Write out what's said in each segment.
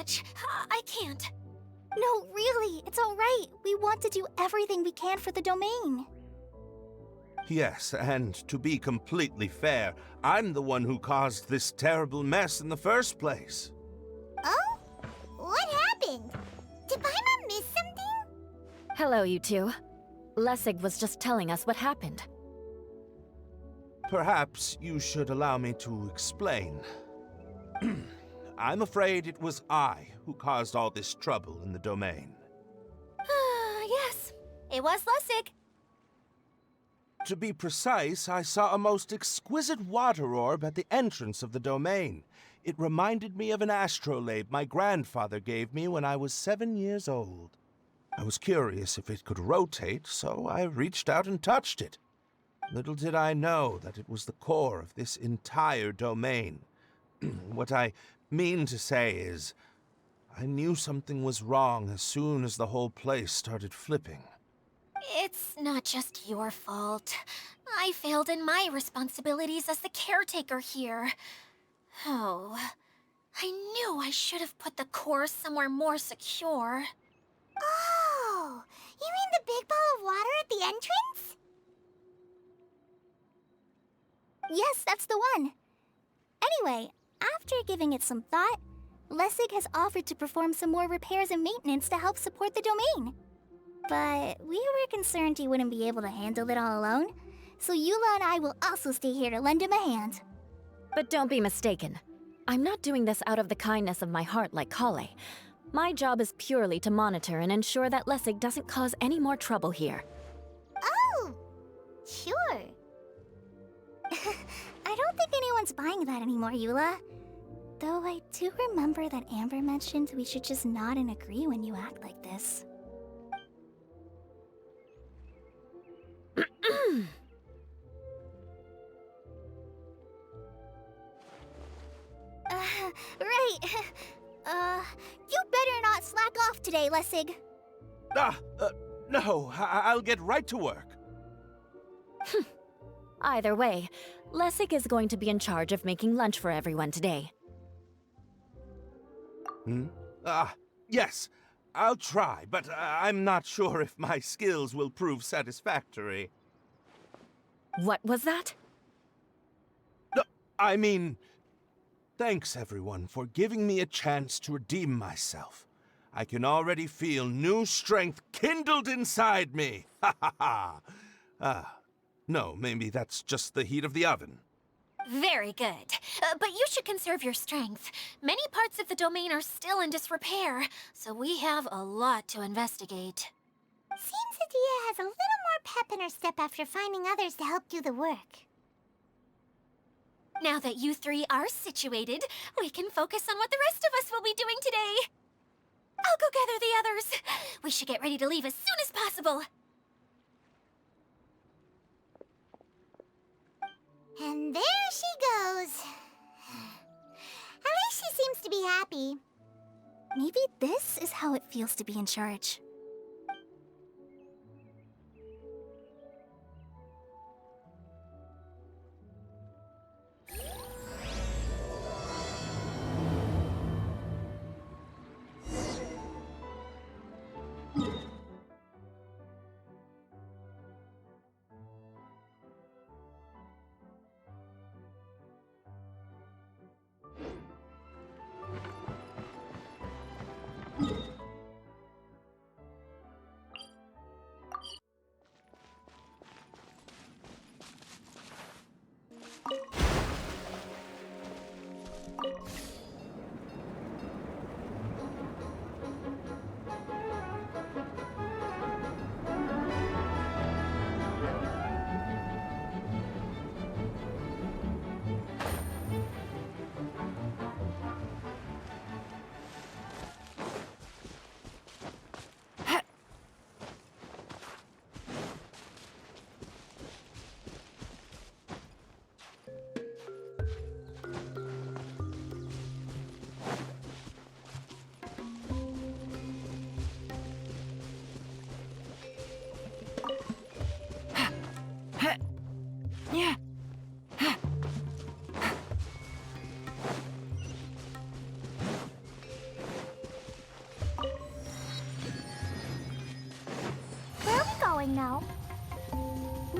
much. I can't. No, really, it's all right. We want to do everything we can for the domain. Yes, and to be completely fair, I'm the one who caused this terrible mess in the first place. Oh? What happened? Did Paimon miss something? Hello, you two. Lessig was just telling us what happened. Perhaps you should allow me to explain. I'm afraid it was I who caused all this trouble in the domain. Yes, it was Lessig. To be precise, I saw a most exquisite water orb at the entrance of the domain. It reminded me of an astrolabe my grandfather gave me when I was 7 years old. I was curious if it could rotate, so I reached out and touched it. Little did I know that it was the core of this entire domain. What I mean to say is, I knew something was wrong as soon as the whole place started flipping. It's not just your fault. I failed in my responsibilities as the caretaker here. Oh, I knew I should have put the core somewhere more secure. Oh, you mean the big ball of water at the entrance? Yes, that's the one. Anyway, after giving it some thought, Lessig has offered to perform some more repairs and maintenance to help support the domain. But we were concerned he wouldn't be able to handle it all alone, so Eula and I will also stay here to lend him a hand. But don't be mistaken. I'm not doing this out of the kindness of my heart like Kale. My job is purely to monitor and ensure that Lessig doesn't cause any more trouble here. Oh, sure. I don't think anyone's buying that anymore, Eula. Though I do remember that Amber mentioned we should just nod and agree when you act like this. Right. You better not slack off today, Lessig. No, I'll get right to work. Either way, Lessig is going to be in charge of making lunch for everyone today. Yes, I'll try, but I'm not sure if my skills will prove satisfactory. What was that? No, I mean, thanks everyone for giving me a chance to redeem myself. I can already feel new strength kindled inside me. Ha ha ha. No, maybe that's just the heat of the oven. Very good. But you should conserve your strength. Many parts of the domain are still in disrepair, so we have a lot to investigate. Seems Adia has a little more pep in her step after finding others to help do the work. Now that you three are situated, we can focus on what the rest of us will be doing today. I'll go gather the others. We should get ready to leave as soon as possible. And there she goes. At least she seems to be happy. Maybe this is how it feels to be in charge.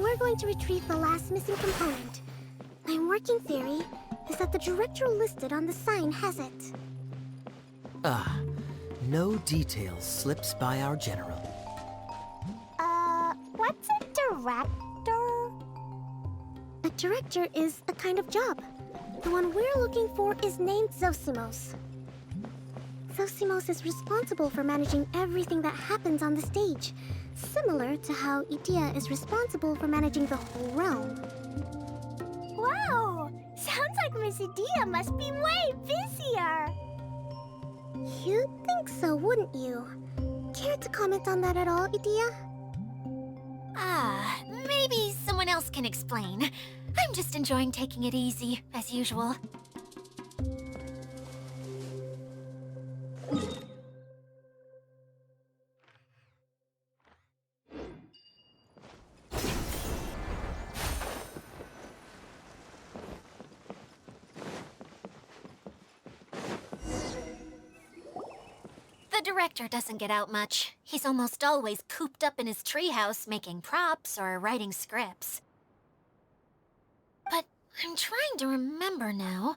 we're going to retrieve the last missing component. My working theory is that the director listed on the sign has it. No details slips by our general. What's a director? A director is a kind of job. The one we're looking for is named Zosimos. Zosimos is responsible for managing everything that happens on the stage, similar to how Idea is responsible for managing the whole realm. Wow! Sounds like Miss Idea must be way busier! You'd think so, wouldn't you? Care to comment on that at all, Idea? Maybe someone else can explain. I'm just enjoying taking it easy, as usual. The director doesn't get out much. He's almost always cooped up in his treehouse making props or writing scripts. But I'm trying to remember now.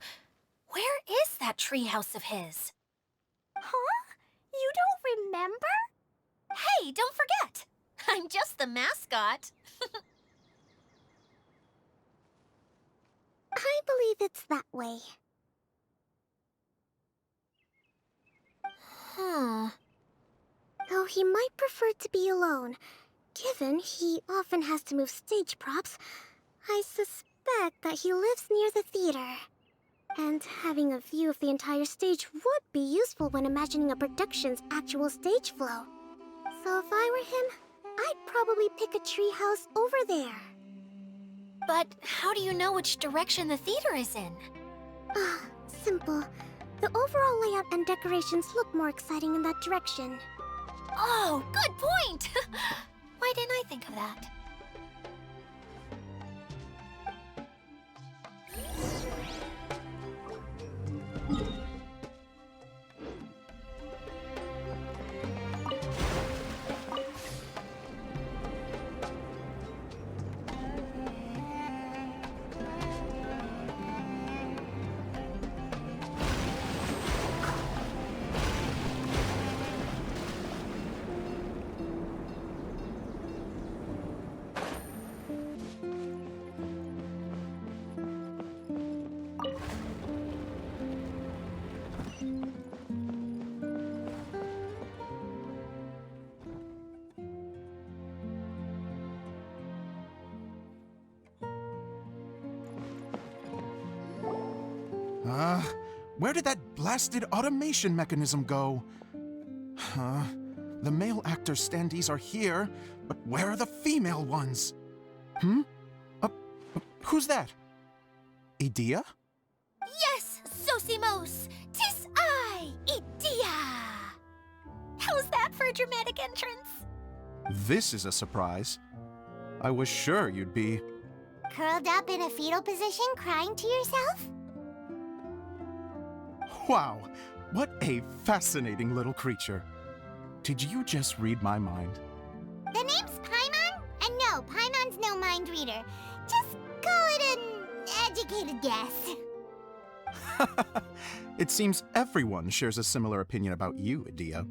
Where is that treehouse of his? Huh? You don't remember? Hey, don't forget! I'm just the mascot. I believe it's that way. Though he might prefer to be alone, given he often has to move stage props, I suspect that he lives near the theater. And having a view of the entire stage would be useful when imagining a production's actual stage flow. So if I were him, I'd probably pick a treehouse over there. But how do you know which direction the theater is in? Simple. The overall layout and decorations look more exciting in that direction. Oh, good point! Why didn't I think of that? Where did that blasted automation mechanism go? The male actor standees are here, but where are the female ones? Who's that? Idea? Yes, Zosimos! 'Tis I, Idea! How's that for a dramatic entrance? This is a surprise. I was sure you'd be... Curled up in a fetal position, crying to yourself? Wow, what a fascinating little creature. Did you just read my mind? The name's Paimon? And no, Paimon's no mind reader. Just call it an educated guess. It seems everyone shares a similar opinion about you, Idea.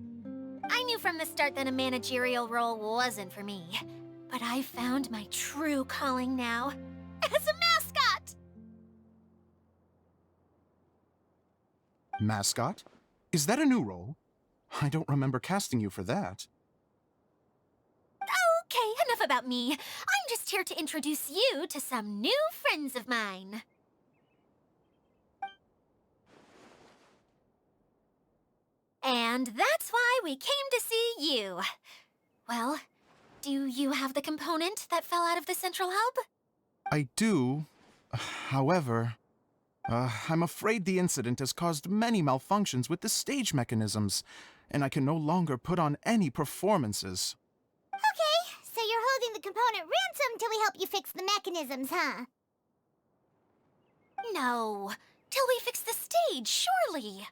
I knew from the start that a managerial role wasn't for me. But I found my true calling now. As a mascot! Mascot? Is that a new role? I don't remember casting you for that. Okay, enough about me. I'm just here to introduce you to some new friends of mine. And that's why we came to see you. Well, do you have the component that fell out of the central hub? I do. However, I'm afraid the incident has caused many malfunctions with the stage mechanisms, and I can no longer put on any performances. Okay, so you're holding the component ransom till we help you fix the mechanisms, huh? No, till we fix the stage, surely.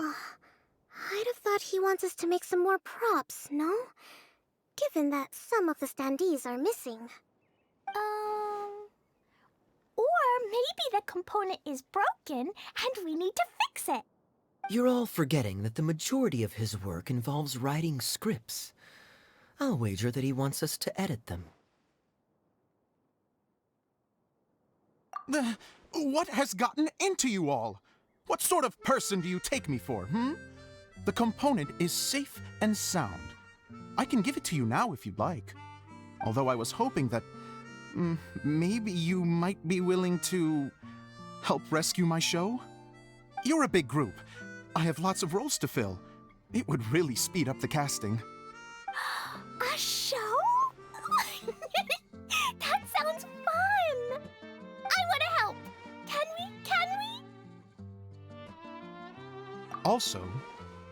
I'd have thought he wants us to make some more props, no? Given that some of the standees are missing. Maybe the component is broken and we need to fix it. You're all forgetting that the majority of his work involves writing scripts. I'll wager that he wants us to edit them. What has gotten into you all? What sort of person do you take me for, The component is safe and sound. I can give it to you now if you'd like. Although I was hoping that maybe you might be willing to help rescue my show? You're a big group. I have lots of roles to fill. It would really speed up the casting. A show? That sounds fun! I want to help! Can we? Also,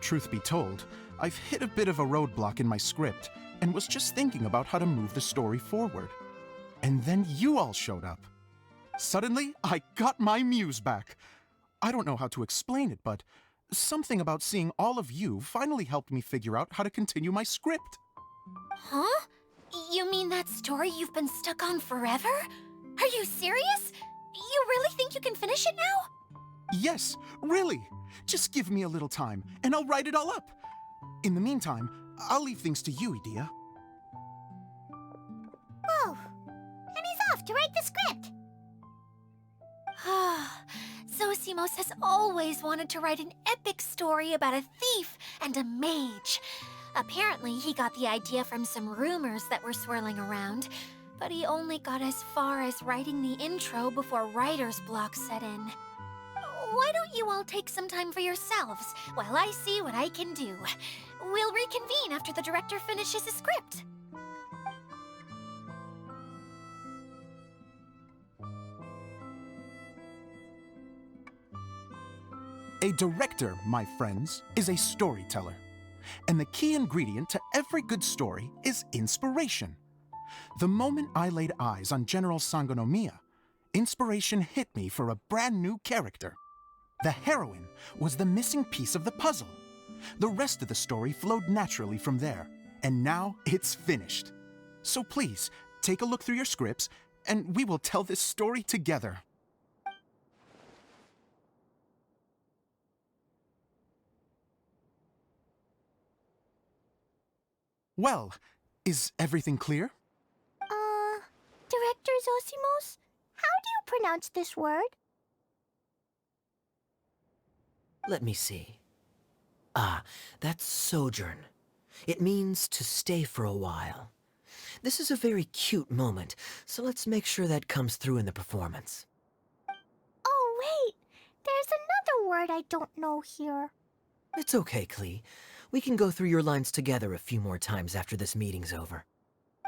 truth be told, I've hit a bit of a roadblock in my script and was just thinking about how to move the story forward. And then you all showed up. Suddenly, I got my muse back. I don't know how to explain it, but something about seeing all of you finally helped me figure out how to continue my script. Huh? You mean that story you've been stuck on forever? Are you serious? You really think you can finish it now? Yes, really. Just give me a little time, and I'll write it all up. In the meantime, I'll leave things to you, Edea. Whoa. And he's off to write the script. Zosimos has always wanted to write an epic story about a thief and a mage. Apparently, he got the idea from some rumors that were swirling around, but he only got as far as writing the intro before writer's block set in. Why don't you all take some time for yourselves while I see what I can do? We'll reconvene after the director finishes his script. A director, my friends, is a storyteller. And the key ingredient to every good story is inspiration. The moment I laid eyes on General Sangonomiya, inspiration hit me for a brand new character. The heroine was the missing piece of the puzzle. The rest of the story flowed naturally from there, and now it's finished. So please, take a look through your scripts, and we will tell this story together. Well, is everything clear? Director Zosimos, how do you pronounce this word? Let me see. Ah, that's sojourn. It means to stay for a while. This is a very cute moment, so let's make sure that comes through in the performance. Oh, wait. There's another word I don't know here. It's okay, Klee. We can go through your lines together a few more times after this meeting's over.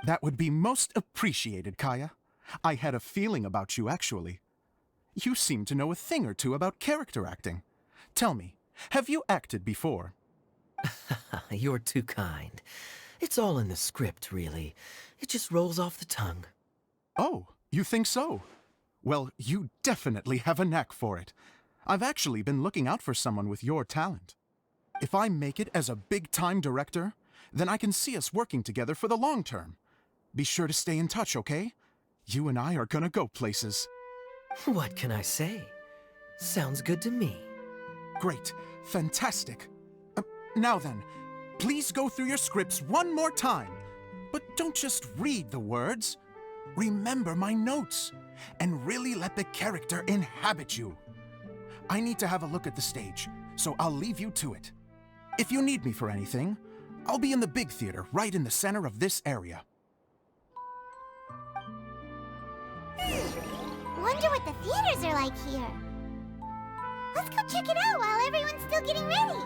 That would be most appreciated, Kaya. I had a feeling about you, actually. You seem to know a thing or two about character acting. Tell me, have you acted before? You're too kind. It's all in the script, really. It just rolls off the tongue. Oh, you think so? Well, you definitely have a knack for it. I've actually been looking out for someone with your talent. If I make it as a big-time director, then I can see us working together for the long term. Be sure to stay in touch, okay? You and I are gonna go places. What can I say? Sounds good to me. Great. Fantastic. Now then, please go through your scripts one more time. But don't just read the words. Remember my notes, and really let the character inhabit you. I need to have a look at the stage, so I'll leave you to it. If you need me for anything, I'll be in the big theater right in the center of this area. Wonder what the theaters are like here. Let's go check it out while everyone's still getting ready.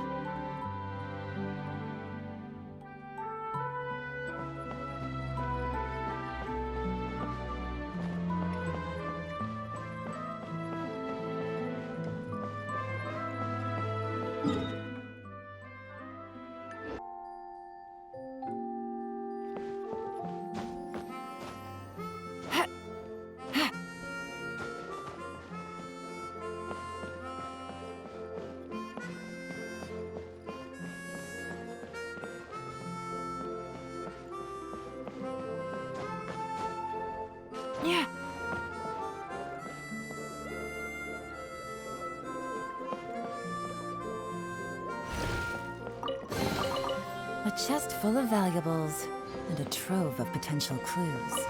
chest full of valuables, and a trove of potential clues.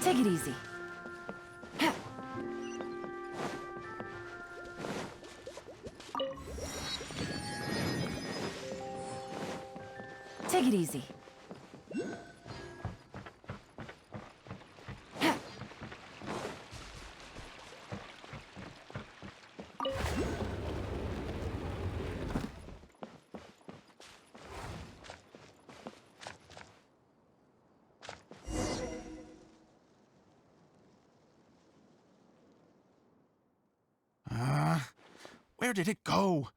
Take it easy. Take it easy. Where did it go?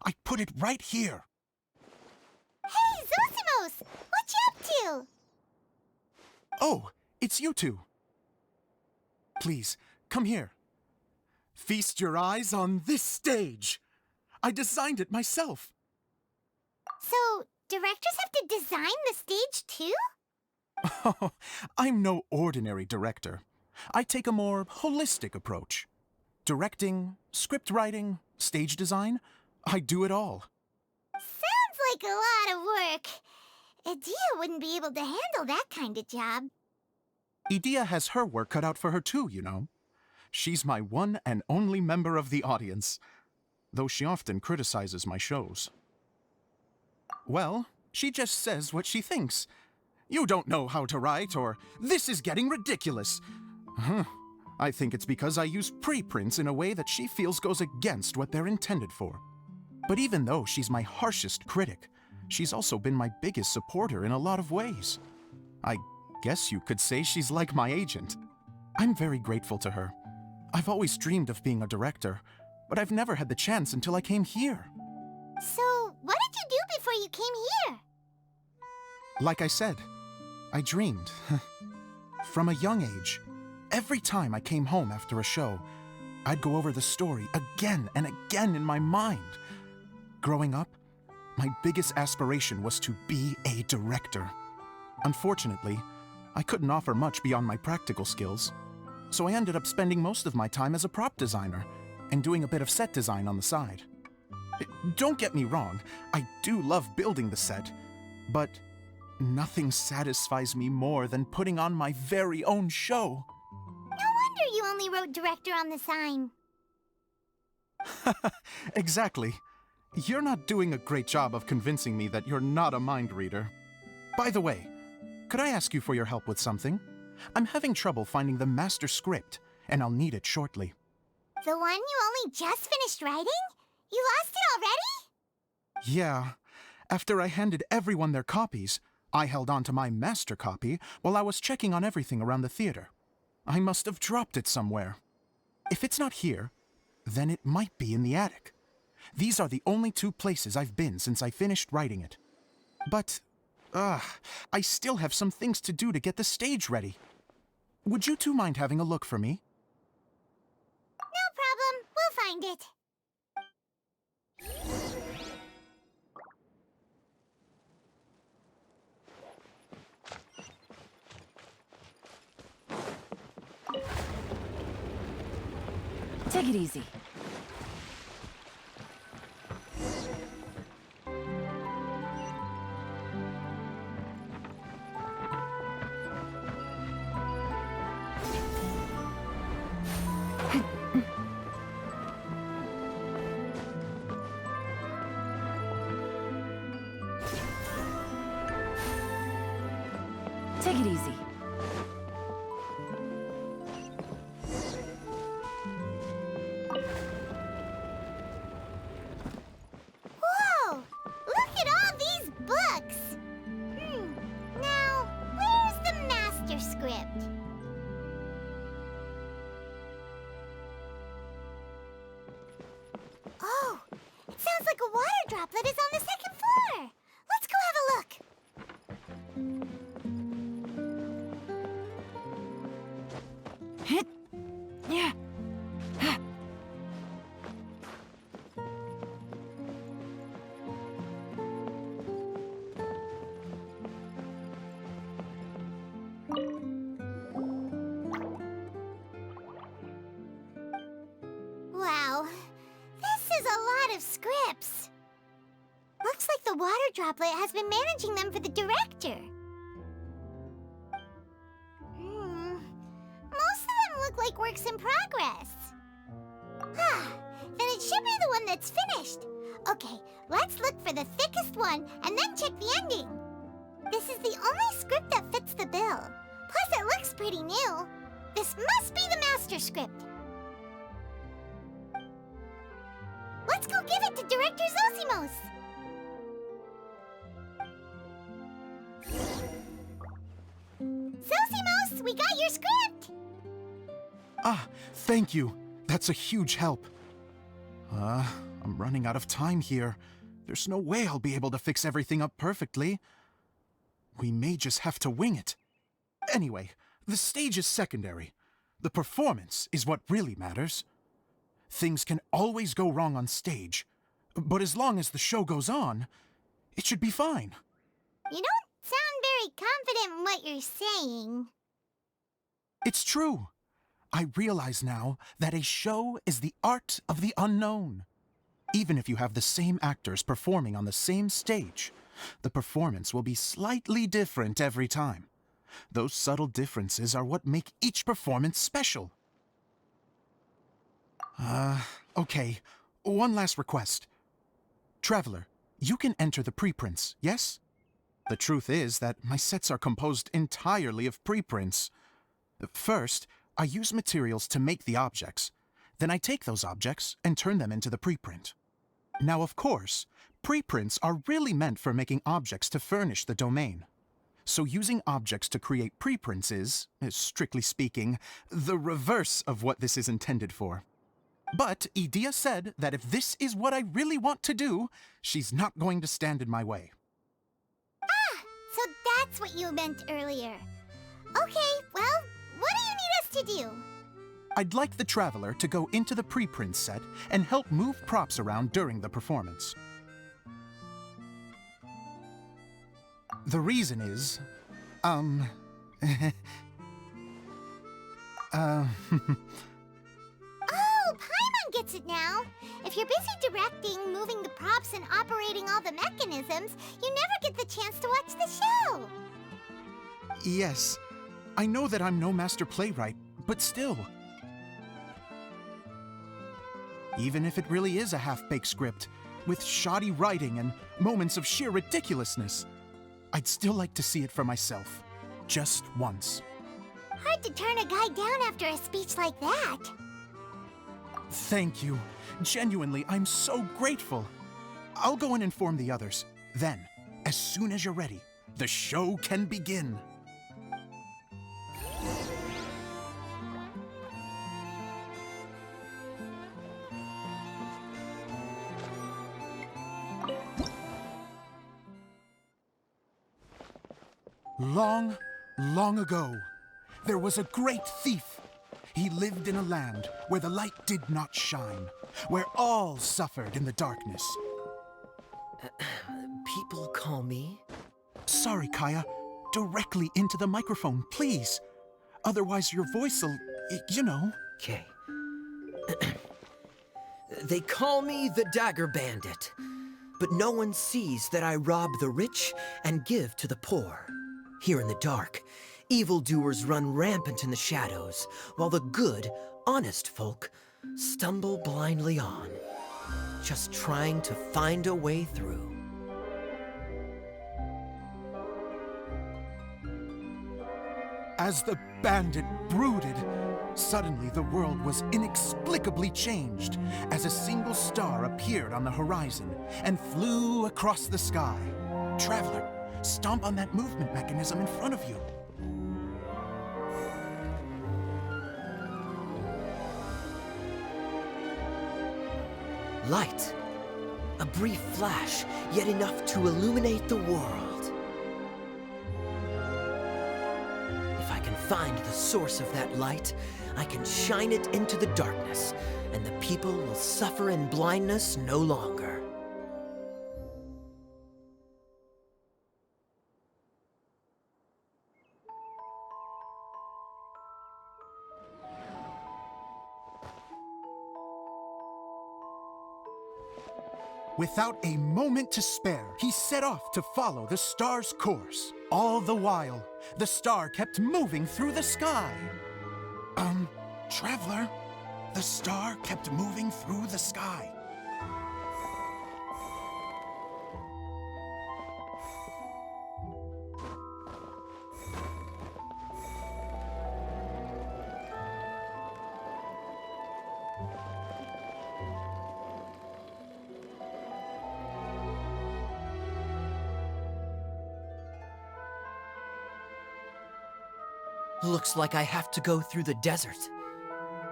I put it right here. Hey, Zosimos! What you up to? Oh, it's you two. Please, come here. Feast your eyes on this stage. I designed it myself. So, directors have to design the stage too? Oh, I'm no ordinary director. I take a more holistic approach. Directing, script writing, stage design, I do it all. Sounds like a lot of work. Adia wouldn't be able to handle that kind of job. Edea has her work cut out for her too, you know. She's my one and only member of the audience, though she often criticizes my shows. Well, she just says what she thinks. You don't know how to write, or this is getting ridiculous. I think it's because I use preprints in a way that she feels goes against what they're intended for. But even though she's my harshest critic, she's also been my biggest supporter in a lot of ways. I guess you could say she's like my agent. I'm very grateful to her. I've always dreamed of being a director, but I've never had the chance until I came here. So, what did you do before you came here? Like I said, I dreamed. From a young age, every time I came home after a show, I'd go over the story again and again in my mind. Growing up, my biggest aspiration was to be a director. Unfortunately, I couldn't offer much beyond my practical skills, so I ended up spending most of my time as a prop designer and doing a bit of set design on the side. Don't get me wrong, I do love building the set, but nothing satisfies me more than putting on my very own show. No wonder you only wrote director on the sign. Exactly. You're not doing a great job of convincing me that you're not a mind reader. By the way, could I ask you for your help with something? I'm having trouble finding the master script, and I'll need it shortly. The one you only just finished writing? You lost it already? Yeah. After I handed everyone their copies, I held on to my master copy while I was checking on everything around the theater. I must have dropped it somewhere. If it's not here, then it might be in the attic. These are the only two places I've been since I finished writing it. But, I still have some things to do to get the stage ready. Would you two mind having a look for me? No problem. We'll find it. Take it easy. Take it easy. Whoa! Look at all these books! Now, where's the master script? Oh, it sounds like a water droplet is on the second floor. Let's go have a look. Yeah. is a lot of scripts. Looks like the water droplet has been managing them for the director. Most of them look like works in progress. Then it should be the one that's finished. Okay, let's look for the thickest one and then check the ending. This is the only script that fits the bill. Plus, it looks pretty new. This must be the master script. Let's go give it to Director Zosimos. Zosimos, we got your script! Ah, thank you. That's a huge help. I'm running out of time here. There's no way I'll be able to fix everything up perfectly. We may just have to wing it. Anyway, the stage is secondary. The performance is what really matters. Things can always go wrong on stage, but as long as the show goes on, it should be fine. You don't sound very confident in what you're saying. It's true. I realize now that a show is the art of the unknown. Even if you have the same actors performing on the same stage, the performance will be slightly different every time. Those subtle differences are what make each performance special. Okay. One last request. Traveler, you can enter the preprints, yes? The truth is that my sets are composed entirely of preprints. First, I use materials to make the objects. Then I take those objects and turn them into the preprint. Now, of course, preprints are really meant for making objects to furnish the domain. So using objects to create preprints is, strictly speaking, the reverse of what this is intended for. But Edea said that if this is what I really want to do, she's not going to stand in my way. So that's what you meant earlier. Okay, well, what do you need us to do? I'd like the Traveler to go into the preprint set and help move props around during the performance. The reason is, Oh, Paimon gets it now. If you're busy directing, moving the props, and operating all the mechanisms, you never get the chance to watch the show. Yes, I know that I'm no master playwright, but still. Even if it really is a half-baked script, with shoddy writing and moments of sheer ridiculousness, I'd still like to see it for myself, just once. Hard to turn a guy down after a speech like that. Thank you. Genuinely, I'm so grateful. I'll go and inform the others. Then, as soon as you're ready, the show can begin. Long, long ago, there was a great thief. He lived in a land where the light did not shine, where all suffered in the darkness. People call me? Sorry, Kaya. Directly into the microphone, please. Otherwise your voice'll, you know. Okay. They call me the Dagger Bandit, but no one sees that I rob the rich and give to the poor. Here in the dark, evildoers run rampant in the shadows, while the good, honest folk stumble blindly on, just trying to find a way through. As the bandit brooded, suddenly the world was inexplicably changed as a single star appeared on the horizon and flew across the sky. Traveler, stomp on that movement mechanism in front of you. Light. A brief flash, yet enough to illuminate the world. If I can find the source of that light, I can shine it into the darkness, and the people will suffer in blindness no longer. Without a moment to spare, he set off to follow the star's course. All the while, the star kept moving through the sky. Traveler, the star kept moving through the sky. Looks like I have to go through the desert.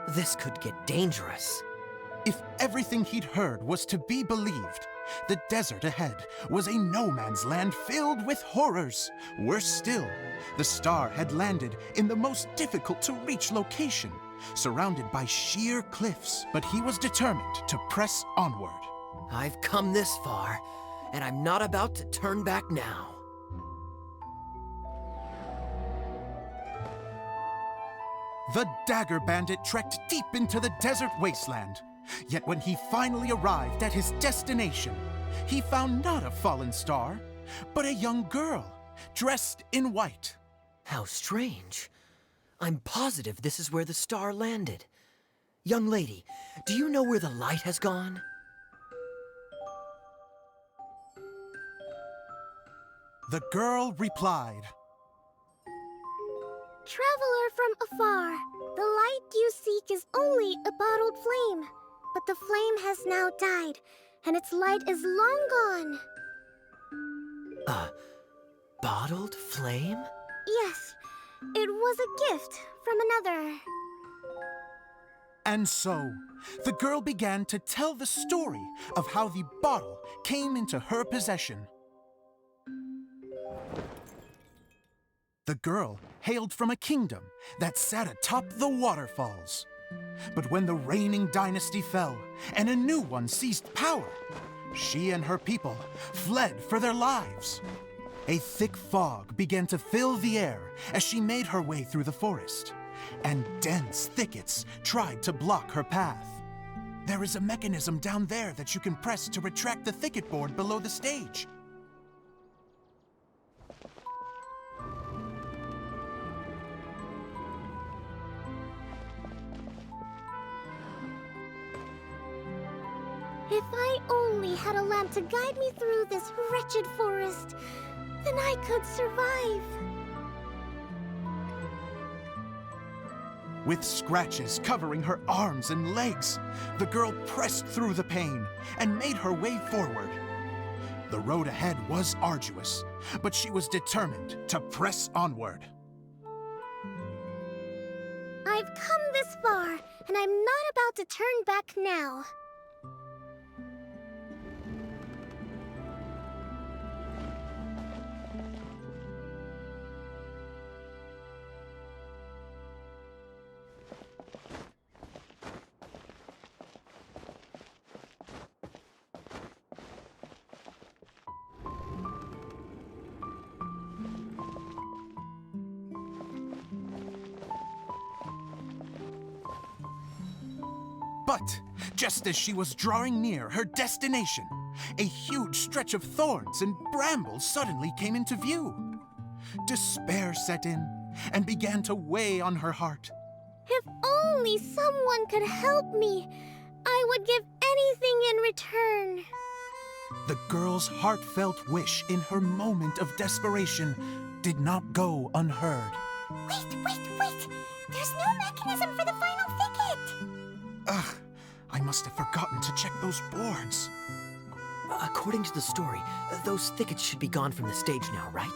This could get dangerous. If everything he'd heard was to be believed, the desert ahead was a no-man's land filled with horrors. Worse still, the star had landed in the most difficult-to-reach location, surrounded by sheer cliffs. But he was determined to press onward. I've come this far, and I'm not about to turn back now. The Dagger Bandit trekked deep into the desert wasteland. Yet when he finally arrived at his destination, he found not a fallen star, but a young girl, dressed in white. How strange. I'm positive this is where the star landed. Young lady, do you know where the light has gone? The girl replied, Traveler from afar, the light you seek is only a bottled flame. But the flame has now died, and its light is long gone. A bottled flame? Yes, it was a gift from another. And so, the girl began to tell the story of how the bottle came into her possession. The girl hailed from a kingdom that sat atop the waterfalls. But when the reigning dynasty fell and a new one seized power, she and her people fled for their lives. A thick fog began to fill the air as she made her way through the forest, and dense thickets tried to block her path. There is a mechanism down there that you can press to retract the thicket board below the stage. If I only had a lamp to guide me through this wretched forest, then I could survive. With scratches covering her arms and legs, the girl pressed through the pain and made her way forward. The road ahead was arduous, but she was determined to press onward. I've come this far, and I'm not about to turn back now. But just as she was drawing near her destination, a huge stretch of thorns and brambles suddenly came into view. Despair set in and began to weigh on her heart. If only someone could help me, I would give anything in return. The girl's heartfelt wish in her moment of desperation did not go unheard. Wait! There's no mechanism for the final thicket! Ugh, I must have forgotten to check those boards. According to the story, those thickets should be gone from the stage now, right?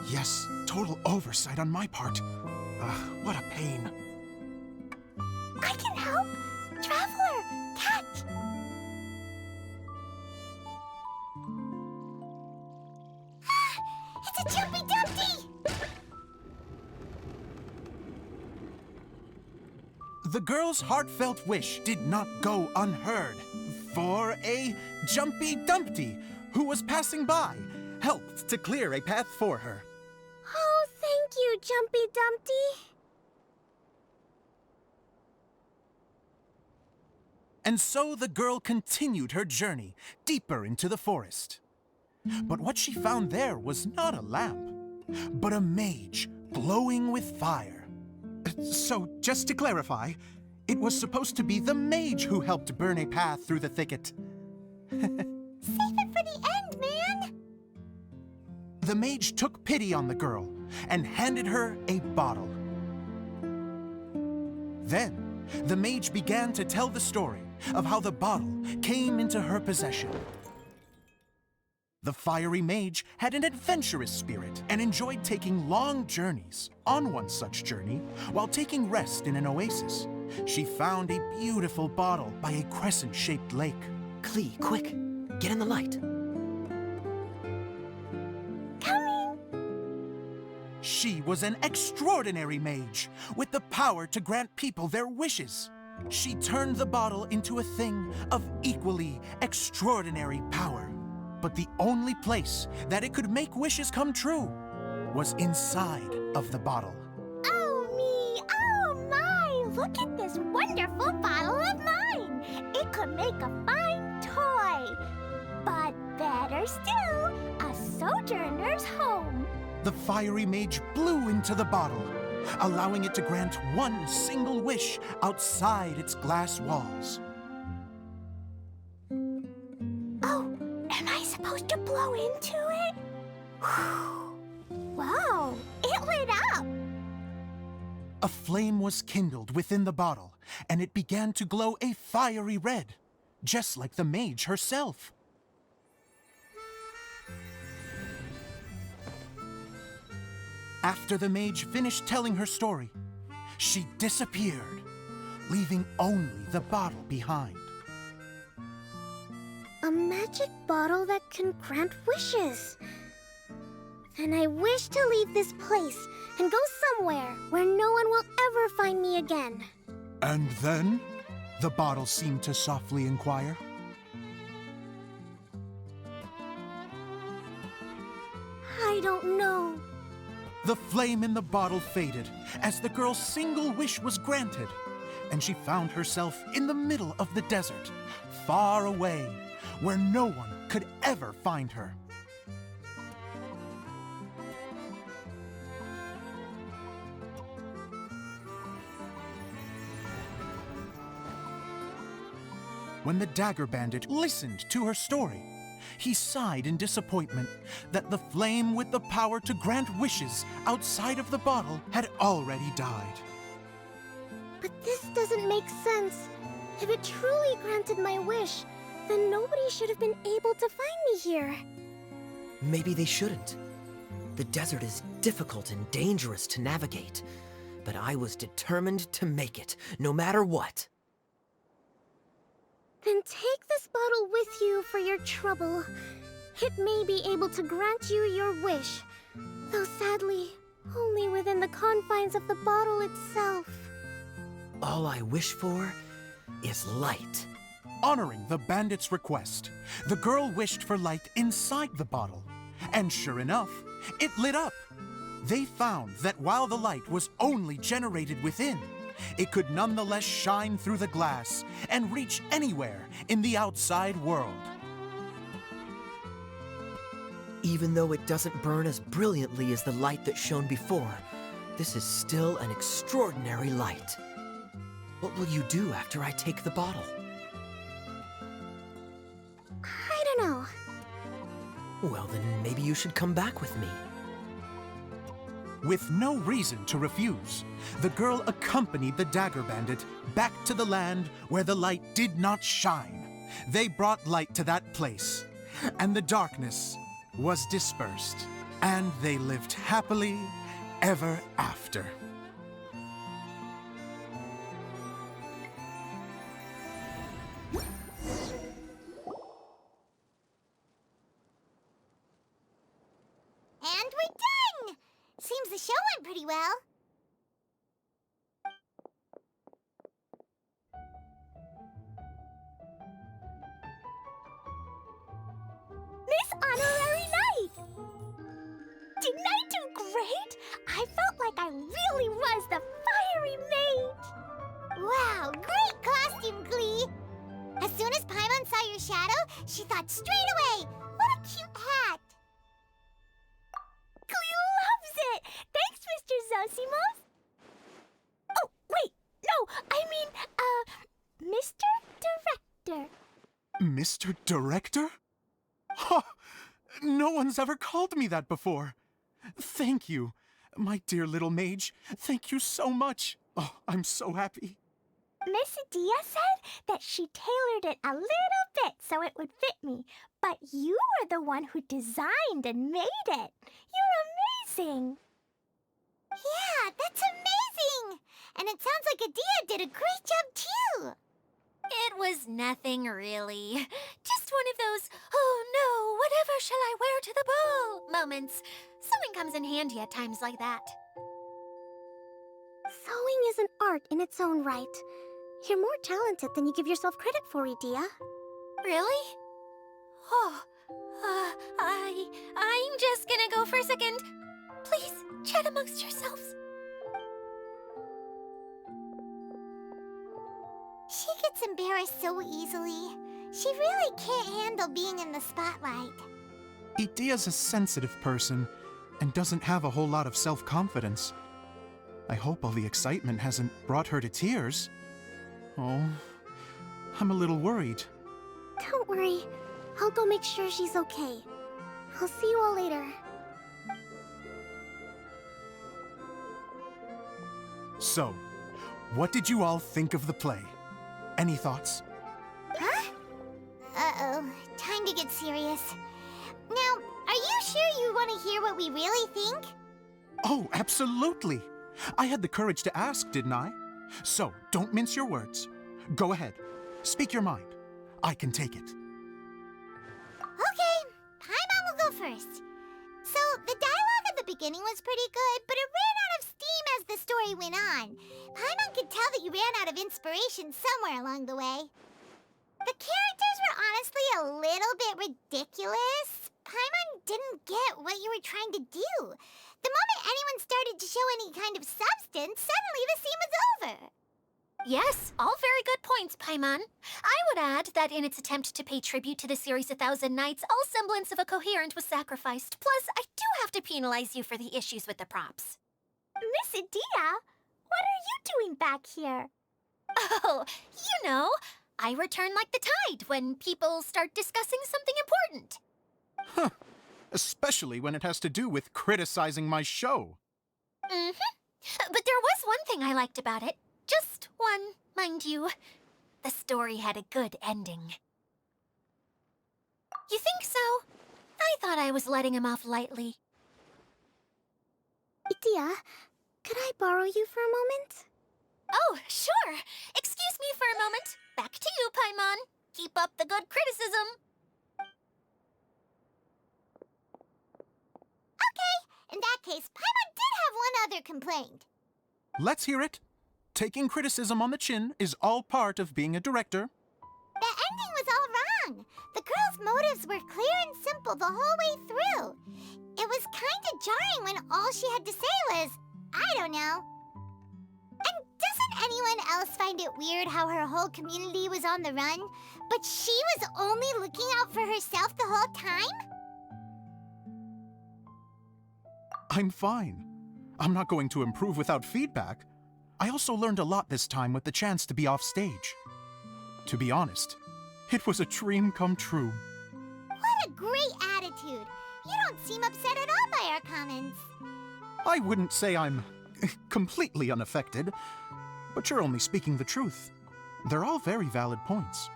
Yes, total oversight on my part. What a pain. I can help! Traveler, catch! It's a Jumpy Dumpty! The girl's heartfelt wish did not go unheard, for a Jumpy Dumpty who was passing by helped to clear a path for her. Oh, thank you, Jumpy Dumpty. And so the girl continued her journey deeper into the forest. But what she found there was not a lamp, but a mage glowing with fire. So, just to clarify, it was supposed to be the mage who helped burn a path through the thicket. Save it for the end, man! The mage took pity on the girl and handed her a bottle. Then, the mage began to tell the story of how the bottle came into her possession. The fiery mage had an adventurous spirit and enjoyed taking long journeys. On one such journey, while taking rest in an oasis, she found a beautiful bottle by a crescent-shaped lake. Klee, quick! Get in the light. Coming! She was an extraordinary mage with the power to grant people their wishes. She turned the bottle into a thing of equally extraordinary power. But the only place that it could make wishes come true was inside of the bottle. Oh me! Oh my! Look at this wonderful bottle of mine! It could make a fine toy! But better still, a sojourner's home! The fiery mage blew into the bottle, allowing it to grant one single wish outside its glass walls. Oh, am I supposed to blow into it? Wow, it lit up! A flame was kindled within the bottle, and it began to glow a fiery red, just like the mage herself. After the mage finished telling her story, she disappeared, leaving only the bottle behind. A magic bottle that can grant wishes. Then I wish to leave this place and go somewhere where no one will ever find me again. And then, the bottle seemed to softly inquire. I don't know. The flame in the bottle faded as the girl's single wish was granted, and she found herself in the middle of the desert, far away, where no one could ever find her. When the Dagger Bandit listened to her story, he sighed in disappointment that the flame with the power to grant wishes outside of the bottle had already died. But this doesn't make sense. If it truly granted my wish, then nobody should have been able to find me here. Maybe they shouldn't. The desert is difficult and dangerous to navigate, but I was determined to make it, no matter what. Then take this bottle with you for your trouble. It may be able to grant you your wish, though sadly, only within the confines of the bottle itself. All I wish for is light. Honoring the bandit's request, the girl wished for light inside the bottle, and sure enough, it lit up. They found that while the light was only generated within, it could nonetheless shine through the glass and reach anywhere in the outside world. Even though it doesn't burn as brilliantly as the light that shone before, this is still an extraordinary light. What will you do after I take the bottle? I don't know. Well, then maybe you should come back with me. With no reason to refuse, the girl accompanied the Dagger Bandit back to the land where the light did not shine. They brought light to that place, and the darkness was dispersed, and they lived happily ever after. And we're done! Seems the show went pretty well. Miss Honorary Knight! Didn't I do great? I felt like I really was the fiery mage! Wow, great costume, Glee! soon as Paimon saw your shadow, she thought straight away, what a cute hat! Cleo loves it! Thanks, Mr. Zosimos! Oh, wait, no, I mean, Mr. Director. Mr. Director? Ha! No one's ever called me that before. Thank you, my dear little mage. Thank you so much. Oh, I'm so happy. Miss Dia said that she tailored it a little bit so it would fit me, but you are the one who designed and made it. You're amazing. Yeah, that's amazing! And it sounds like Adia did a great job too! It was nothing really. Just one of those, oh no, whatever shall I wear to the ball moments. Sewing comes in handy at times like that. Sewing is an art in its own right. You're more talented than you give yourself credit for, Idia. Really? Oh, I'm just gonna go for a second. Please, chat amongst yourselves. She gets embarrassed so easily. She really can't handle being in the spotlight. Idia's a sensitive person and doesn't have a whole lot of self-confidence. I hope all the excitement hasn't brought her to tears. Oh, I'm a little worried. Don't worry. I'll go make sure she's okay. I'll see you all later. So, what did you all think of the play? Any thoughts? Huh? Uh-oh, time to get serious. Now, are you sure you want to hear what we really think? Oh, absolutely. I had the courage to ask, didn't I? So, don't mince your words. Go ahead. Speak your mind. I can take it. Okay, Paimon will go first. So, the dialogue at the beginning was pretty good, but it ran out of steam as the story went on. Paimon could tell that you ran out of inspiration somewhere along the way. The characters were honestly a little bit ridiculous. Paimon didn't get what you were trying to do. The moment anyone started to show any kind of substance, suddenly the scene was over. Yes, all very good points, Paimon. I would add that in its attempt to pay tribute to the series 1,000 Nights, all semblance of a coherent was sacrificed. Plus, I do have to penalize you for the issues with the props. Miss Idia, what are you doing back here? Oh, you know, I return like the tide when people start discussing something important. Huh. Especially when it has to do with criticizing my show. Mm-hmm. But there was one thing I liked about it. Just one, mind you. The story had a good ending. You think so? I thought I was letting him off lightly. Idia, could I borrow you for a moment? Oh, sure. Excuse me for a moment. Back to you, Paimon. Keep up the good criticism. Okay, in that case, Paimon did have one other complaint. Let's hear it. Taking criticism on the chin is all part of being a director. The ending was all wrong. The girl's motives were clear and simple the whole way through. It was kinda jarring when all she had to say was, I don't know. And doesn't anyone else find it weird how her whole community was on the run, but she was only looking out for herself the whole time? I'm fine. I'm not going to improve without feedback. I also learned a lot this time with the chance to be off stage. To be honest, it was a dream come true. What a great attitude. You don't seem upset at all by our comments. I wouldn't say I'm completely unaffected, but you're only speaking the truth. They're all very valid points.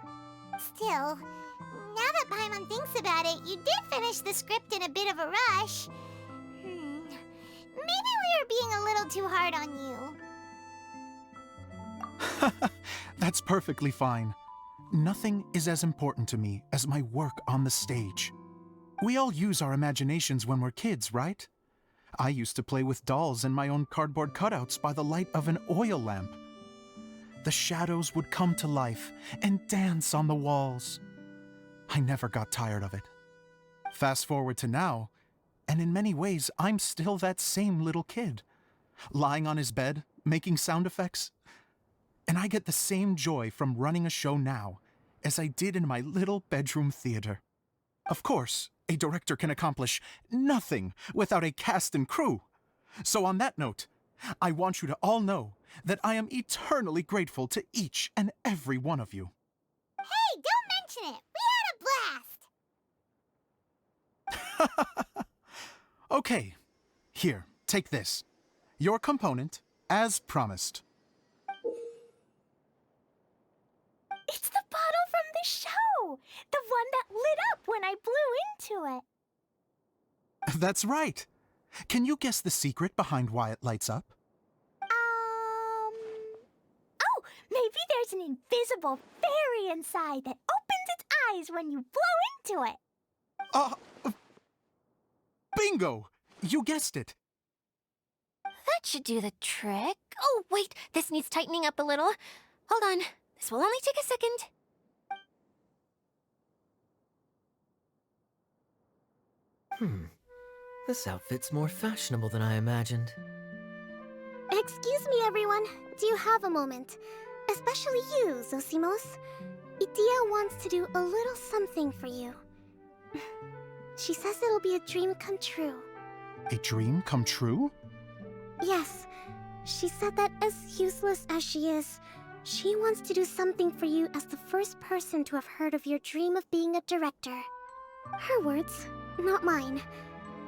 Still, now that Paimon thinks about it, you did finish the script in a bit of a rush. Maybe we were being a little too hard on you. That's perfectly fine. Nothing is as important to me as my work on the stage. We all use our imaginations when we're kids, right? I used to play with dolls and my own cardboard cutouts by the light of an oil lamp. The shadows would come to life and dance on the walls. I never got tired of it. Fast forward to now, and in many ways, I'm still that same little kid, lying on his bed, making sound effects. And I get the same joy from running a show now, as I did in my little bedroom theater. Of course, a director can accomplish nothing without a cast and crew. So on that note, I want you to all know that I am eternally grateful to each and every one of you. Hey, don't mention it. We had a blast. Okay, here, take this. Your component, as promised. It's the bottle from the show! The one that lit up when I blew into it. That's right. Can you guess the secret behind why it lights up? Oh, maybe there's an invisible fairy inside that opens its eyes when you blow into it. Bingo! You guessed it. That should do the trick. Oh, wait, this needs tightening up a little. Hold on, this will only take a second. This outfit's more fashionable than I imagined. Excuse me, everyone. Do you have a moment? Especially you, Zosimos. Idia wants to do a little something for you. She says it'll be a dream come true. A dream come true? Yes. She said that as useless as she is, she wants to do something for you as the first person to have heard of your dream of being a director. Her words, not mine.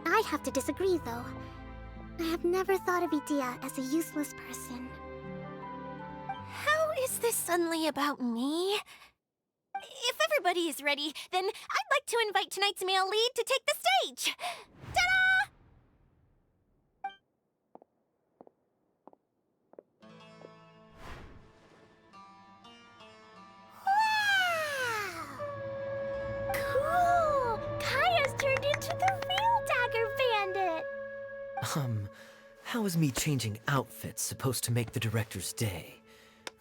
I have to disagree, though. I have never thought of Idia as a useless person. How is this suddenly about me? If everybody is ready, then I'd like to invite tonight's male lead to take the stage. Ta-da! Cool! Kaya's turned into the real Dagger Bandit! How is me changing outfits supposed to make the director's day?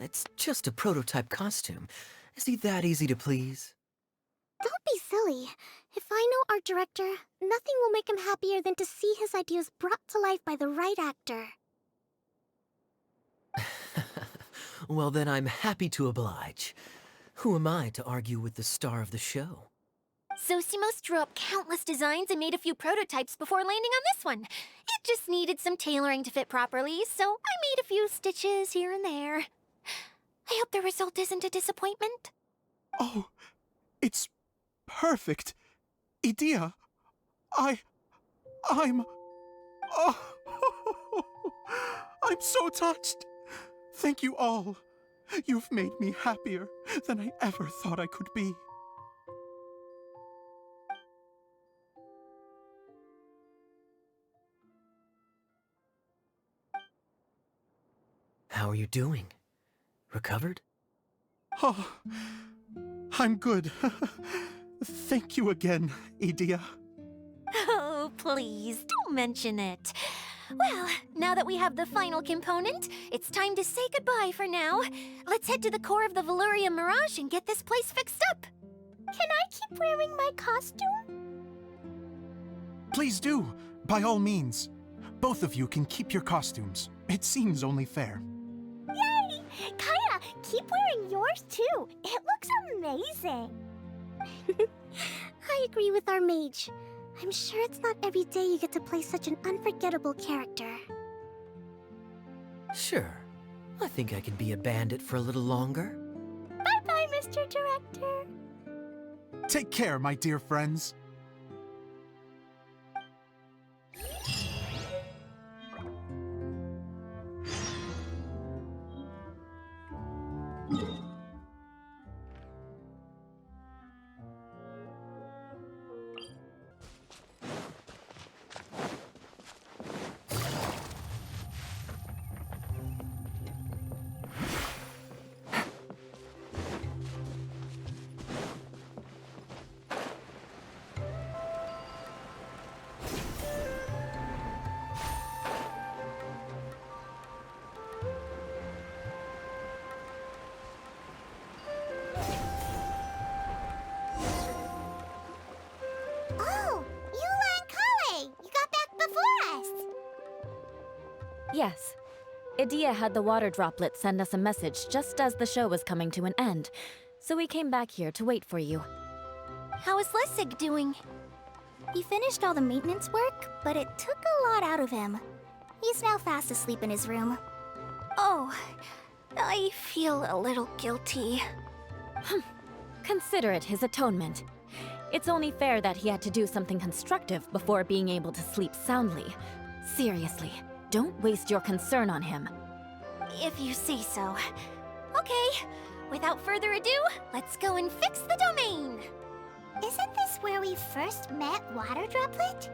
It's just a prototype costume. Is he that easy to please? Don't be silly. If I know our director, nothing will make him happier than to see his ideas brought to life by the right actor. Well, then I'm happy to oblige. Who am I to argue with the star of the show? Zosimos drew up countless designs and made a few prototypes before landing on this one. It just needed some tailoring to fit properly, so I made a few stitches here and there. I hope the result isn't a disappointment. Oh, it's perfect. Idia, I'm... Oh, I'm so touched. Thank you all. You've made me happier than I ever thought I could be. How are you doing? Recovered? Oh, I'm good. Thank you again, Idia. Oh, please, don't mention it. Well, now that we have the final component, it's time to say goodbye for now. Let's head to the core of the Valuria Mirage and get this place fixed up. Can I keep wearing my costume? Please do, by all means. Both of you can keep your costumes. It seems only fair. Yay! Kaya, keep wearing yours too. It looks amazing. I agree with our mage. I'm sure it's not every day you get to play such an unforgettable character. Sure. I think I can be a bandit for a little longer. Bye-bye, Mr. Director. Take care, my dear friends. Oh, Eula and Kale! You got back before us! Yes. Idia had the water droplet send us a message just as the show was coming to an end. so we came back here to wait for you. How is Lessig doing? He finished all the maintenance work, but it took a lot out of him. He's now fast asleep in his room. Oh, I feel a little guilty. Consider it his atonement. It's only fair that he had to do something constructive before being able to sleep soundly. Seriously, don't waste your concern on him. If you say so. Okay, without further ado, let's go and fix the domain! Isn't this where we first met Water Droplet?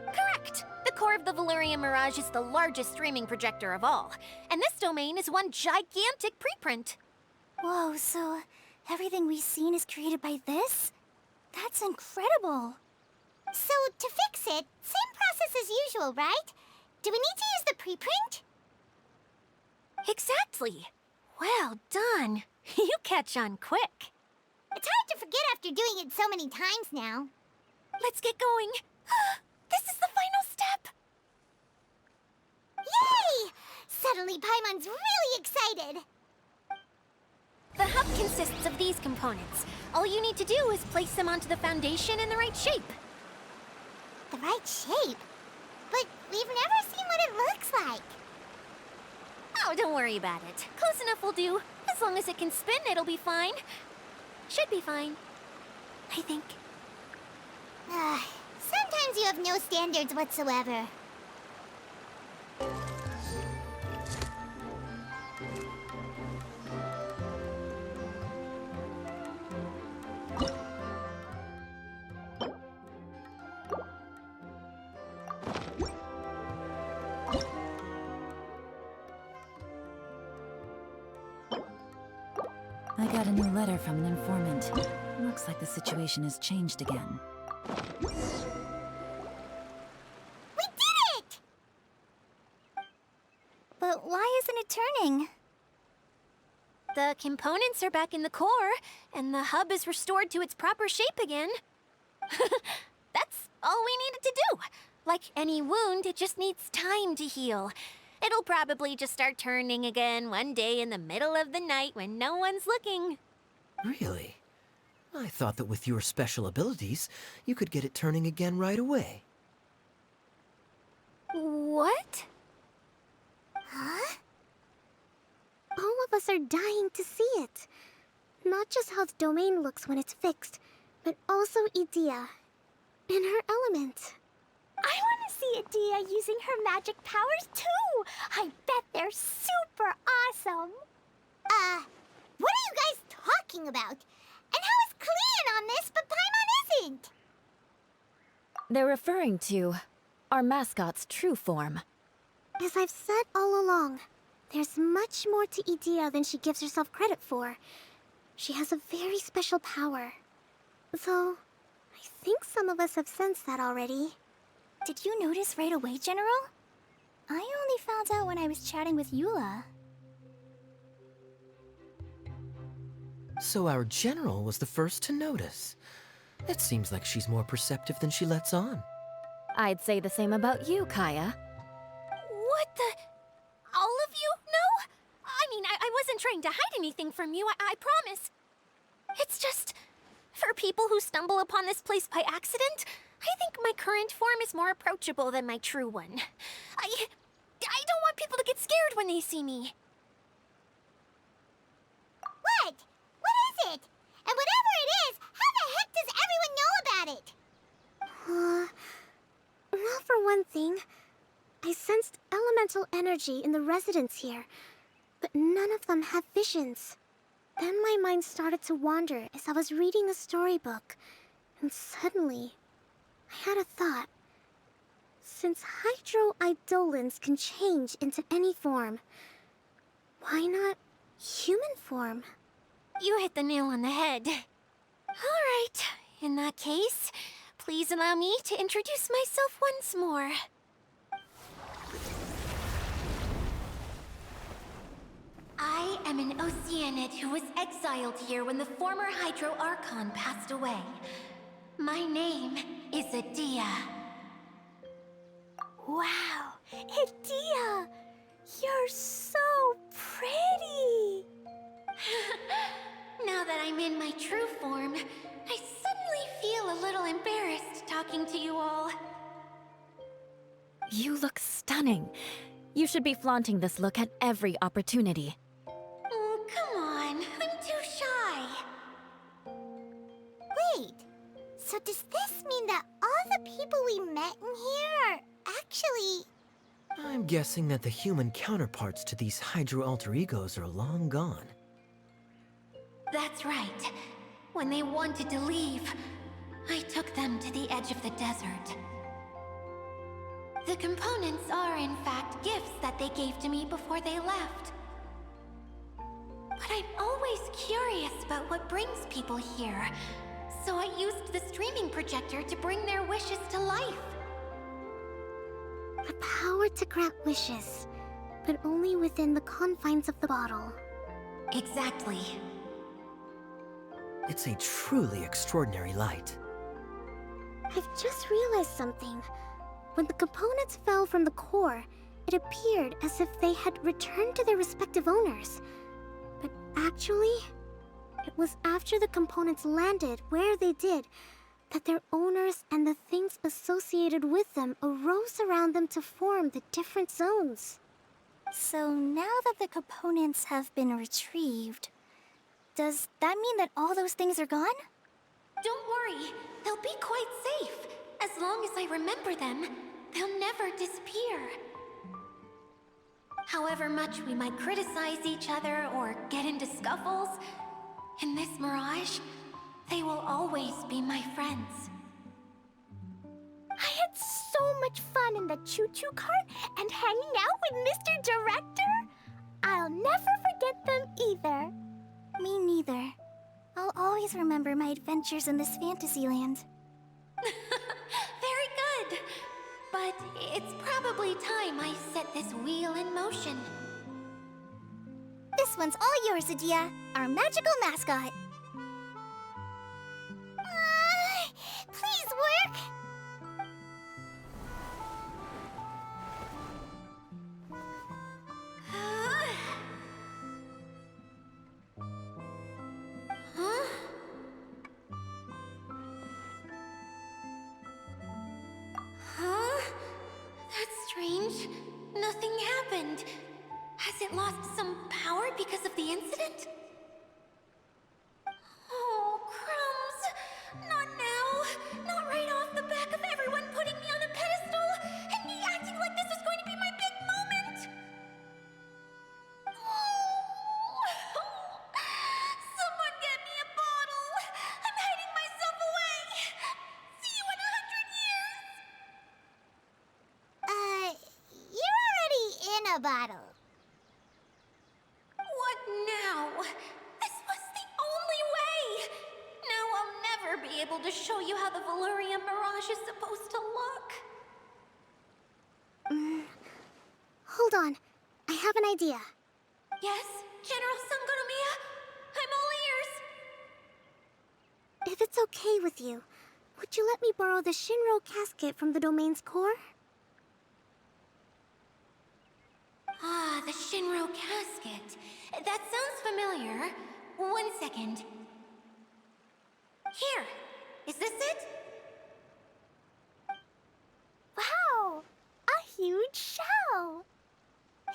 Correct! The core of the Valerian Mirage is the largest streaming projector of all, and this domain is one gigantic preprint. Whoa, so everything we've seen is created by this? That's incredible! So, to fix it, same process as usual, right? Do we need to use the preprint? Exactly! Well done! You catch on quick. It's hard to forget after doing it so many times now. Let's get going. This is the final step! Yay! Suddenly Paimon's really excited. The hub consists of these components. All you need to do is place them onto the foundation in the right shape. The right shape? But we've never seen what it looks like. Oh, don't worry about it. Close enough will do. As long as it can spin, it'll be fine. Should be fine. I think. Sometimes you have no standards whatsoever. I got a new letter from an informant. Looks like the situation has changed again. We did it! But why isn't it turning? The components are back in the core, and the hub is restored to its proper shape again. That's all we needed to do. Like any wound, it just needs time to heal. It'll probably just start turning again one day in the middle of the night when no one's looking. Really? I thought that with your special abilities, you could get it turning again right away. What? Huh? All of us are dying to see it. Not just how the domain looks when it's fixed, but also Idea. In her element. I want to see Adia using her magic powers too! I bet they're super awesome! What are you guys talking about? And how is Kleon on this, but Paimon isn't? They're referring to our mascot's true form. As I've said all along, there's much more to Idea than she gives herself credit for. She has a very special power. Though, I think some of us have sensed that already. Did you notice right away, General? I only found out when I was chatting with Eula. So our general was the first to notice. It seems like she's more perceptive than she lets on. I'd say the same about you, Kaya. What the? All of you? No? I mean, I wasn't trying to hide anything from you, I promise. It's just, for people who stumble upon this place by accident, I think my current form is more approachable than my true one. I don't want people to get scared when they see me. What? What is it? And whatever it is, how the heck does everyone know about it? Well, for one thing, I sensed elemental energy in the residents here, but none of them have visions. Then my mind started to wander as I was reading a storybook, and suddenly, I had a thought. Since hydro-eidolons can change into any form, why not human form? You hit the nail on the head. All right, in that case, please allow me to introduce myself once more. I am an Oceanid who was exiled here when the former Hydro Archon passed away. My name is Adia. Wow, Adia! You're so pretty! Now that I'm in my true form, I suddenly feel a little embarrassed talking to you all. You look stunning. You should be flaunting this look at every opportunity. Oh, come on. I'm too shy. Wait, so does this mean that all the people we met in here are actually... I'm guessing that the human counterparts to these Hydro alter egos are long gone. That's right. When they wanted to leave, I took them to the edge of the desert. The components are, in fact, gifts that they gave to me before they left. But I'm always curious about what brings people here, so I used the streaming projector to bring their wishes to life. The power to grant wishes, but only within the confines of the bottle. Exactly. It's a truly extraordinary light. I've just realized something. When the components fell from the core, it appeared as if they had returned to their respective owners. But actually, it was after the components landed where they did that their owners and the things associated with them arose around them to form the different zones. So now that the components have been retrieved, does that mean that all those things are gone? Don't worry, they'll be quite safe. As long as I remember them, they'll never disappear. However much we might criticize each other or get into scuffles, in this mirage, they will always be my friends. I had so much fun in the choo-choo cart and hanging out with Mr. Director. I'll never forget them either. Me neither. I'll always remember my adventures in this fantasy land. Very good. But it's probably time I set this wheel in motion. This one's all yours, Adia, our magical mascot. Please work. Huh? Huh? That's strange. Nothing happened. Has it lost some power because of the incident? Oh, crumbs! Not now! Not right off the back of everyone putting me on a pedestal and me acting like this was going to be my big moment! Someone get me a bottle! I'm hiding myself away! See you in 100 years! You're already in a bottle. What now? This was the only way! Now I'll never be able to show you how the Valyria Mirage is supposed to look. Hold on. I have an idea. Yes, General Sangonomiya? I'm all ears. If it's okay with you, would you let me borrow the Shinro casket from the domain's core? Ah, the Shinro casket. That sounds familiar. 1 second. Here. Is this it? Wow! A huge shell!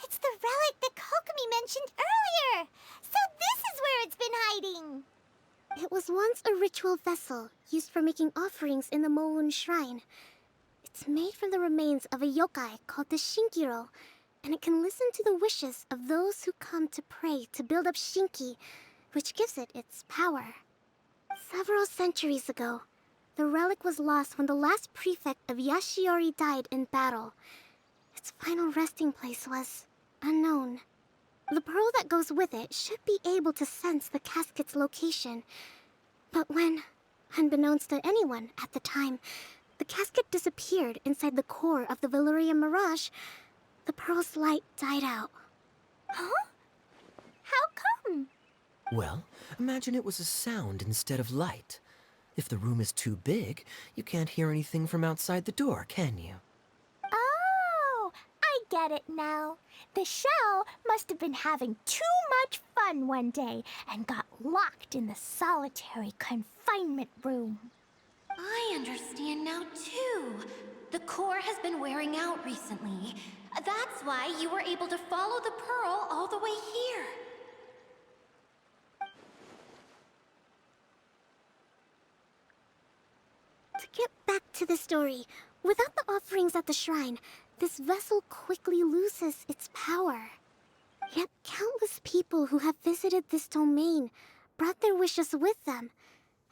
It's the relic that Kokomi mentioned earlier! So this is where it's been hiding! It was once a ritual vessel used for making offerings in the Moon Shrine. It's made from the remains of a yokai called the Shinkiro, and it can listen to the wishes of those who come to pray to build up Shinki, which gives it its power. Several centuries ago, the relic was lost when the last prefect of Yashiori died in battle. Its final resting place was unknown. The pearl that goes with it should be able to sense the casket's location. But when, unbeknownst to anyone at the time, the casket disappeared inside the core of the Valyria Mirage, the pearl's light died out. Huh? How come? Well, imagine it was a sound instead of light. If the room is too big, you can't hear anything from outside the door, can you? Oh, I get it now. The shell must have been having too much fun one day and got locked in the solitary confinement room. I understand now, too. The core has been wearing out recently. That's why you were able to follow the pearl all the way here. To get back to the story, without the offerings at the shrine, this vessel quickly loses its power. Yet countless people who have visited this domain brought their wishes with them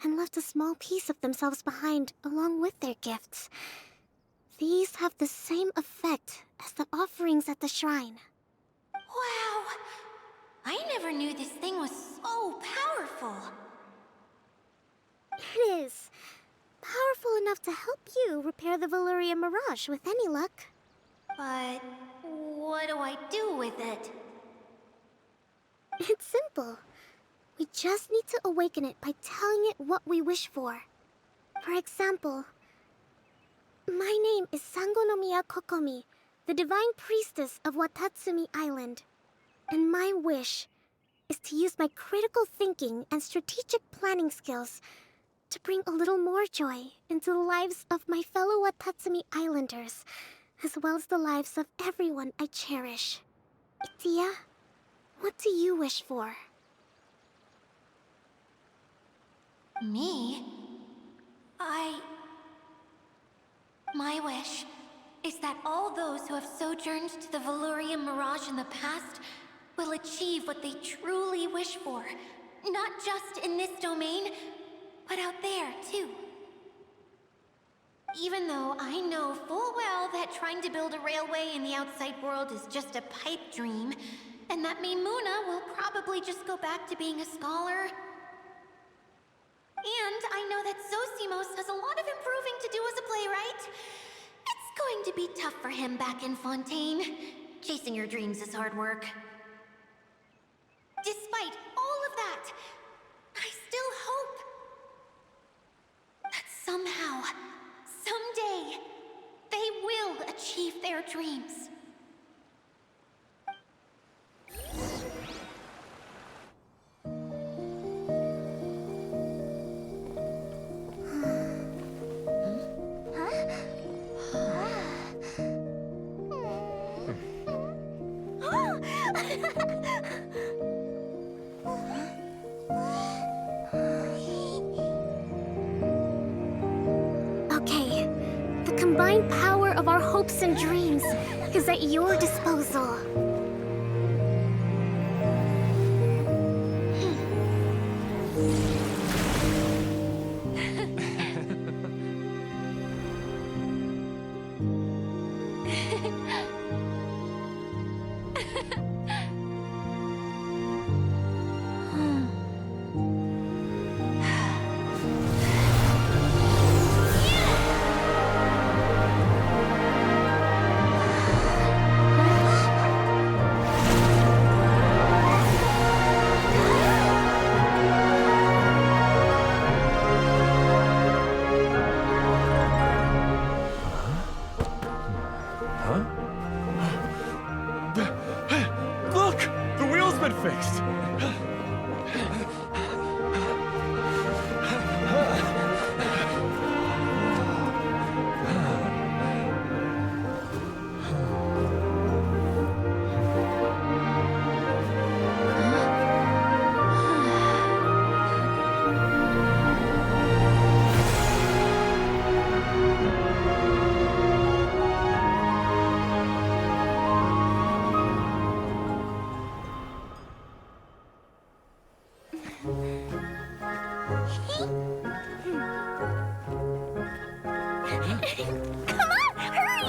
and left a small piece of themselves behind along with their gifts. These have the same effect as the offerings at the shrine. Wow! I never knew this thing was so powerful. It is. Powerful enough to help you repair the Valyria Mirage with any luck. But what do I do with it? It's simple. We just need to awaken it by telling it what we wish for. For example, my name is Sangonomiya Kokomi, the divine priestess of Watatsumi Island. And my wish is to use my critical thinking and strategic planning skills to bring a little more joy into the lives of my fellow Watatsumi Islanders, as well as the lives of everyone I cherish. Itia, what do you wish for? Me? My wish is that all those who have sojourned to the Valyria Mirage in the past will achieve what they truly wish for. Not just in this domain, but out there, too. Even though I know full well that trying to build a railway in the outside world is just a pipe dream, and that Mimuna will probably just go back to being a scholar. And I know that Zosimos has a lot of improving to do as a playwright. It's going to be tough for him back in Fontaine. Chasing your dreams is hard work. Despite all of that, I still hope that somehow, someday, they will achieve their dreams. Okay, the combined power of our hopes and dreams is at your disposal. Look! The wheel's been fixed! Come on, hurry!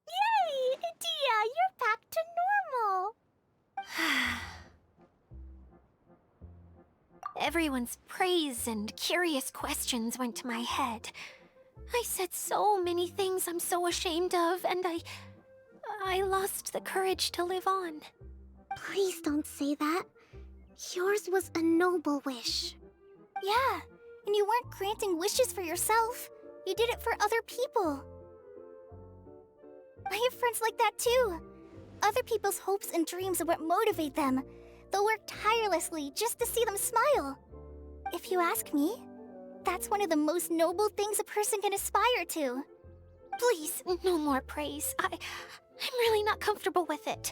Yay! Dia, you're back to normal! Everyone's praise and curious questions went to my head. I said so many things I'm so ashamed of, and I I lost the courage to live on. Please don't say that. Yours was a noble wish. Yeah, and you weren't granting wishes for yourself. You did it for other people. I have friends like that too. Other people's hopes and dreams are what motivate them. They'll work tirelessly just to see them smile. If you ask me, that's one of the most noble things a person can aspire to. Please, no more praise. I'm really not comfortable with it.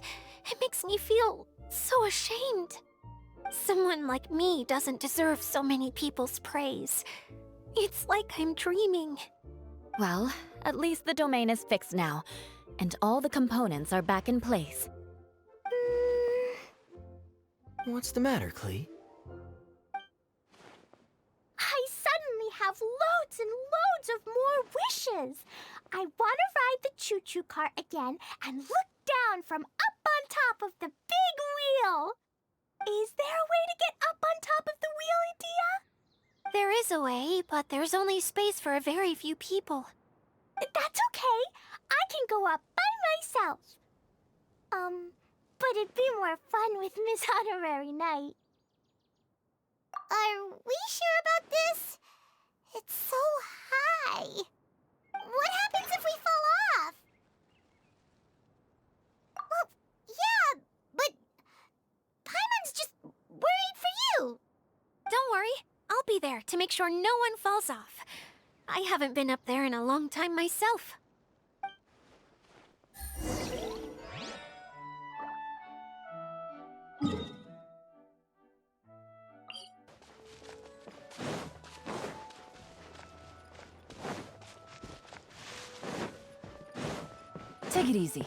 It makes me feel so ashamed. Someone like me doesn't deserve so many people's praise. It's like I'm dreaming. Well, at least the domain is fixed now, and all the components are back in place. What's the matter, Klee? I suddenly have loads and loads of more wishes. I want to ride the choo-choo cart again and look down from up on top of the big wheel. Is there a way to get up on top of the wheel, Edea? There is a way, but there's only space for a very few people. That's okay. I can go up by myself. But it'd be more fun with Miss Honorary Knight. Are we sure about this? It's so high. What happens if we fall off? Well, yeah, but Paimon's just worried for you. Don't worry, I'll be there to make sure no one falls off. I haven't been up there in a long time myself. Take it easy.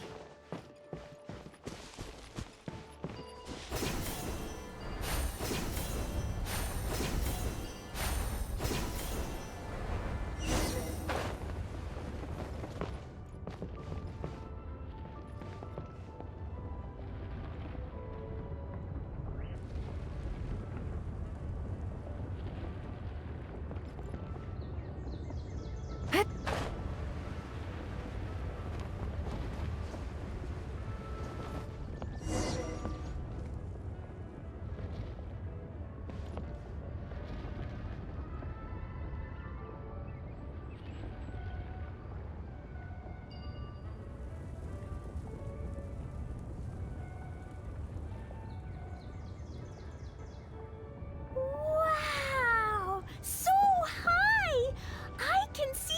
Wow! So high! I can see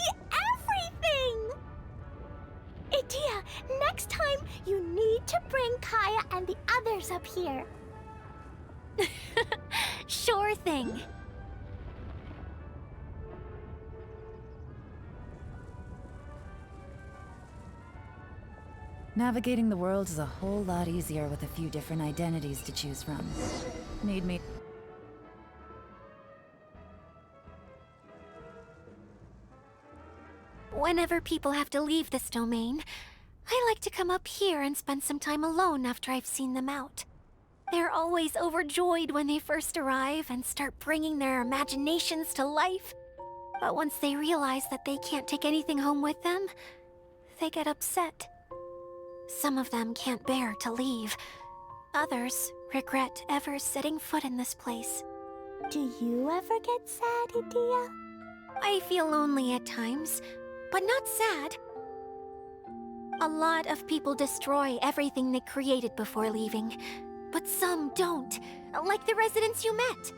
everything! Edea, next time you need to bring Kaya and the others up here. Sure thing. Navigating the world is a whole lot easier with a few different identities to choose from. Made me... Whenever people have to leave this domain, I like to come up here and spend some time alone after I've seen them out. They're always overjoyed when they first arrive and start bringing their imaginations to life. But once they realize that they can't take anything home with them, they get upset. Some of them can't bear to leave. Others regret ever setting foot in this place. Do you ever get sad, Edea? I feel lonely at times, but not sad. A lot of people destroy everything they created before leaving, but some don't, like the residents you met.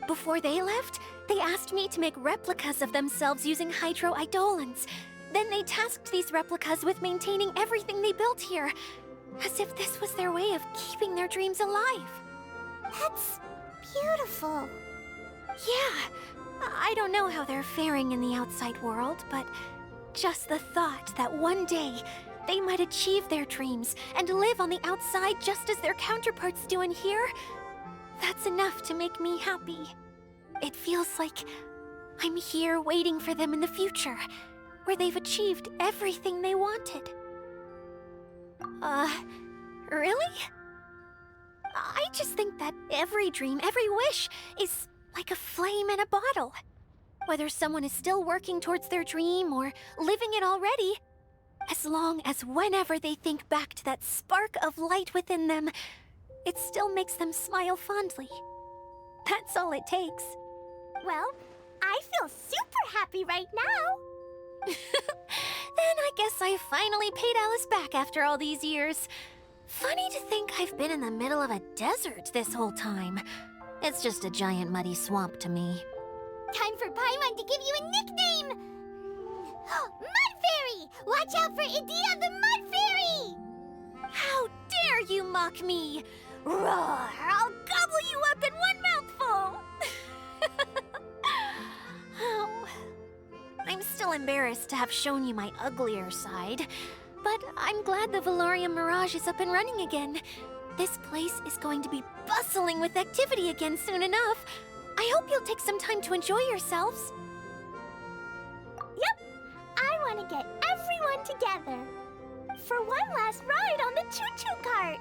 Before they left, they asked me to make replicas of themselves using hydro-eidolons. Then they tasked these replicas with maintaining everything they built here, as if this was their way of keeping their dreams alive. That's beautiful. Yeah, I don't know how they're faring in the outside world, but just the thought that one day they might achieve their dreams and live on the outside just as their counterparts do in here, that's enough to make me happy. It feels like I'm here waiting for them in the future, where they've achieved everything they wanted. Really? I just think that every dream, every wish, is like a flame in a bottle. Whether someone is still working towards their dream or living it already, as long as whenever they think back to that spark of light within them, it still makes them smile fondly. That's all it takes. Well, I feel super happy right now. Then I guess I finally paid Alice back after all these years. Funny to think I've been in the middle of a desert this whole time. It's just a giant muddy swamp to me. Time for Paimon to give you a nickname! Mud Fairy! Watch out for Idea the Mud Fairy! How dare you mock me! Roar! I'll gobble you up in one mouthful! Oh, I'm still embarrassed to have shown you my uglier side, but I'm glad the Valorium Mirage is up and running again. This place is going to be bustling with activity again soon enough. I hope you'll take some time to enjoy yourselves. Yep, I want to get everyone together for one last ride on the choo-choo cart.